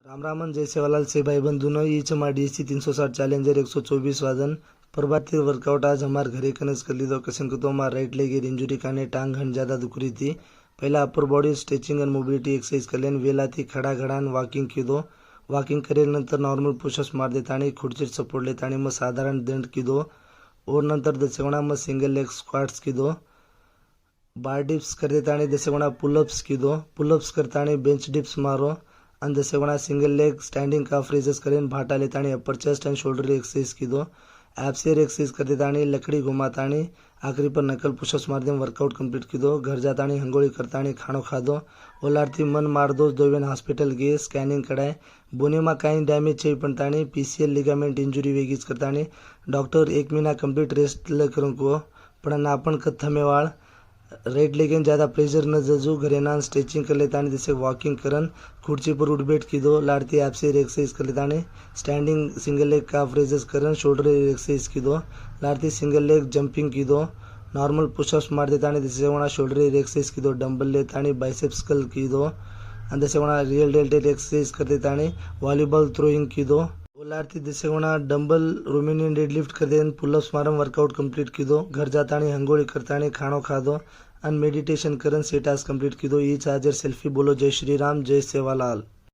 राम रामन जय सेवालाल से भाई बंधुनो ईच हमारा DC 360 challenger 124 वादन प्रभाती वर्कआउट आज हमारे घरे कनेक्ट कर ली। कसन को तो हमारा राइट लेग इंजुरी खाने टांग घंट ज़्यादा दुख रही थी। पहला अपर बॉडी स्ट्रेचिंग और मोबिलिटी एक्सरसाइज कर लेन वेला थी खड़ा घडान वॉकिंग कीधो। वॉकिंग करे नंतर नॉर्मल पुशअप्स मार देता खुर्ची सपोर्ट लेता मग साधारण दंड कीधो और नंतर दसेगुणा मग सिंगल लेग स्क्वाट्स कीधो। बार डिप्स कर देता दसेगुणा पुलअप्स कीधो। पुलअप्स करता बेंच डिप्स मारो અને દસેગુણા single leg standing calf raises કરીને ભાટા લેતાણી upper chest and shoulder exercise कीधो। एप्सियर एक्सरसाइज कर देताणी लकड़ी घुमाताणी आखिरी पर नकल पुशअप्स मार दें वर्कआउट कंप्लीट कीधो। घर जाताणी हंगोળી करताणी खाणो खाधो ओलारती मन मार दो दोवेन हॉस्पिटल गए स्कैनिंग कढाय बोनीमा काई डैमेज छे पण ताणी पीसीएल लिगामेंट इंजुरी वेगीच करताणी डॉक्टर 1 महीना कंप्लीट रेस्ट करूँ को पण ना पण कथमेवाळ राइट लेग ज़्यादा प्रेशर न जजू घरे ना स्ट्रेचिंग कर लेता जैसे वॉकिंग करन खुर्ची पर उठ बैठ कीधो। लाड़ती एप्सियर एक्सरसाइज कर लेता standing single leg calf raises करन शोल्डर एक्सरसाइज कीधो। लाड़ती सिंगल लेग जंपिंग कीधो। नॉर्मल पुशअप्स मार देता जैसे वहाँ शोल्डर एक्सरसाइज कीधो। डंबल लेता बाइसेप्स कल कीधो जैसे वहाँ रियल डेल्टेल एक्सरसाइज कर देता वॉलीबॉल थ्रोइंग कीधो। ओलारती जैसे वहाँ डंबल रोमेनियन डेडलिफ्ट कर दे पुलअप्स मारम वर्कआउट कंप्लीट कीधो। घर जाता हंगोળી करता खाणो खाधो अन मेडिटेशन करन से टास्क कंप्लीट कीधो। ई चार्जर सेल्फी बोलो जय श्री राम जय सेवालाल।